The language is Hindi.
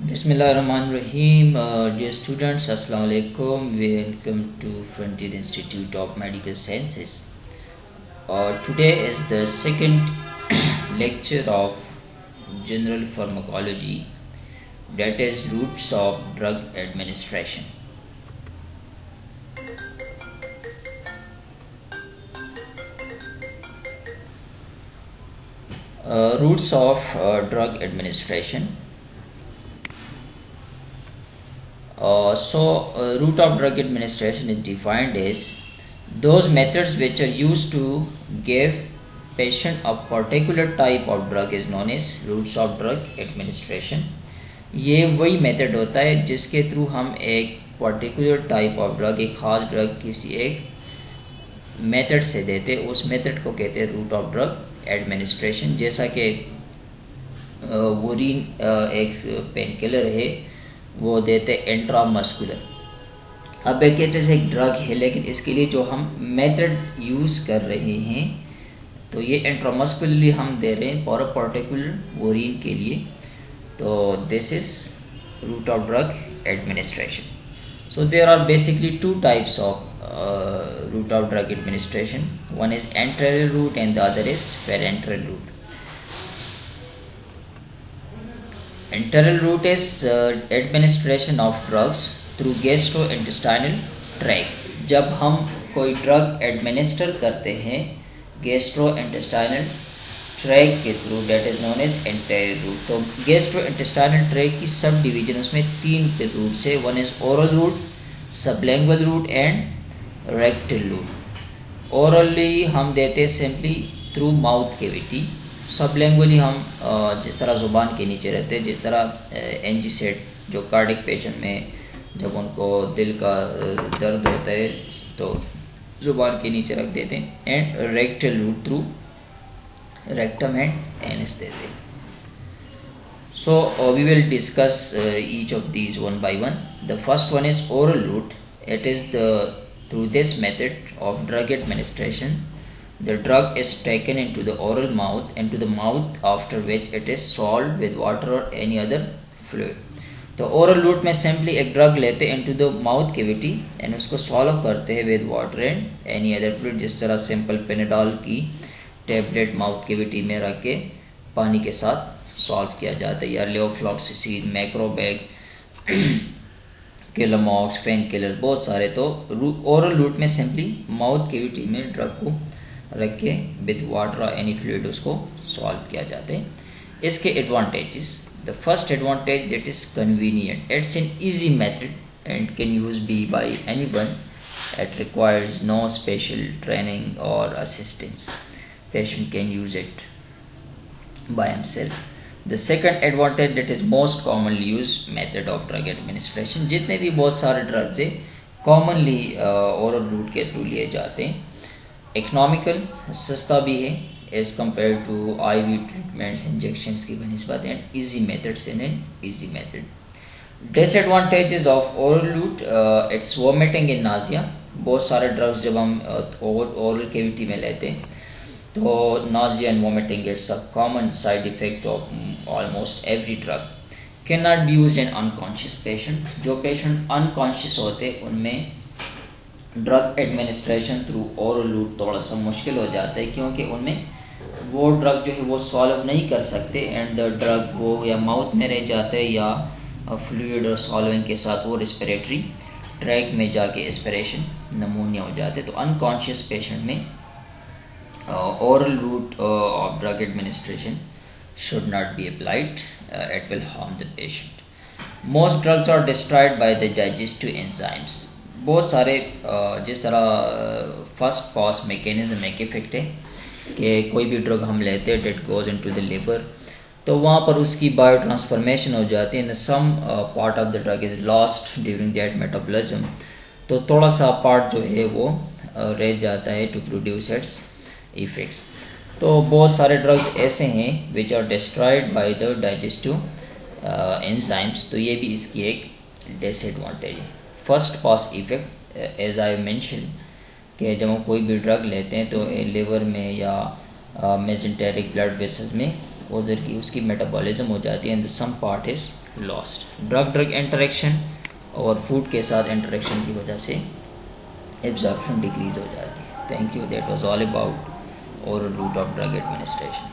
Bismillahirrahmanirrahim. Dear students, Assalamu alaikum. Welcome to Frontier Institute of Medical Sciences. Today is the second lecture of General Pharmacology, that is Roots of Drug Administration. Roots of Drug Administration. Route of drug administration is defined as those methods which are used to give patient a particular type of drug is known as routes of drug administration. ये वही मेथड होता है जिसके थ्रू हम एक पर्टिकुलर टाइप ऑफ ड्रग, एक खास ड्रग किसी एक मेथड से देते, उस मेथड को कहते हैं रूट ऑफ ड्रग एडमिनिस्ट्रेशन। जैसा कि वोरीन एक पेन किलर है, वो देते इंट्रामस्कुलर। अब एक ड्रग है, लेकिन इसके लिए जो हम मेथड यूज़ कर रहे हैं तो ये इंट्रामस्कुलरली हम दे रहे हैं फॉर अ पर्टिकुलर वोरीन के लिए। तो this is route of drug administration. So there are basically two types of route of drug administration. One is enteral route and the other is parenteral route. Enteral route is administration of drugs through gastrointestinal tract. जब हम कोई ड्रग एडमिनिस्टर करते हैं गैस्ट्रोइंटेस्टाइनल ट्रैक के through, that is known as enteral route. तो गैस्ट्रोइंटेस्टाइनल ट्रैक की सब डिवीजन उसमें तीन रूट्स है। One is oral route, sublingual route and rectal route. Orally हम देते हैं simply through mouth cavity. Sublingually हम जिस तरह ज़ुबान के नीचे रहते हैं, जिस तरह एनजीसेट जो कार्डिक पेशेंट में जब उनको दिल का दर्द होता है तो ज़ुबान के नीचे रख देते हैं। And rectal route through rectum and anus देते हैं। So we will discuss each of these one by one. The first one is oral route. It is the through this method of drug administration the drug is taken into the oral mouth after which it is swallowed with water or any other fluid. तो oral route में simply एक drug लेते into the mouth cavity and उसको swallow करते हैं with water and any other fluid। जिस तरह simple Panadol की tablet mouth cavity में रख के पानी के साथ solve किया जाता है, या लेवोफ्लॉक्सिसिन, मैक्रोबैग, किलोमॉक्स, पेन किलर, बहुत सारे। तो oral route में simply mouth cavity में drug को रख के विद वाटर और एनी फ्लूइड उसको सॉल्व किया जाता है। इसके advantages, the first advantage that is convenient. It's an easy method and can use be by anyone. It requires no special training और assistance. Patient can use it by himself. The second advantage that is most commonly use method of drug administration. जितने भी बहुत सारे ड्रग्स है कॉमनली ओरल रूट के थ्रू लिए जाते हैं। इकोनॉमिकल, सस्ता भी है as compare to IV treatments, injections की बनस्बत, and easy methods in an easy method. Disadvantages of oral route, it's vomiting and nausea. बहुत सारे ड्रग्स जब हम ओरल कैविटी में लेते हैं तो Nazia and vomiting it's a common side effect of almost every drug. Can not be used in unconscious patient. जो पेशेंट अनकॉन्शियस होते हैं उनमें drug administration through oral route थोड़ा सा मुश्किल हो जाता है, क्योंकि उनमें वो ड्रग जो है वो सॉल्व नहीं कर सकते एंड द ड्रग वो या माउथ में रह जाता है या फ्लूइड और सॉल्विंग के साथ वो रेस्पिरेटरी ट्रैक में जाके एस्पिरेशन, नमूनिया हो जाते हैं। तो अनकॉन्शियस पेशेंट में oral route of drug administration should not be applied. It will harm the patient. Most drugs are destroyed by the digestive enzymes. बहुत सारे जिस तरह फर्स्ट पास मैकेनिज्म एक इफेक्ट है कि कोई भी ड्रग हम लेते हैं that goes into the liver, तो वहाँ पर उसकी बायो ट्रांसफॉर्मेशन हो जाती है। Some part of the drug is lost during that metabolism. तो थोड़ा सा पार्ट जो है वो रह जाता है टू प्रोड्यूस इट्स इफेक्ट्स। तो बहुत सारे ड्रग्स ऐसे हैं which are destroyed by the digestive enzymes. तो ये भी इसकी एक डिसएडवांटेज है। First pass effect, as I mention कि जब हम कोई भी ड्रग लेते हैं तो लिवर में या मेसेंटेरिक ब्लड वेसल्स में उधर की उसकी मेटाबॉलिज्म हो जाती है and some part is lost. Drug drug interaction और फूड के साथ इंटरेक्शन की वजह से एब्जॉर्प्शन डिक्रीज हो जाती है। Thank you, that was all about oral route of drug administration.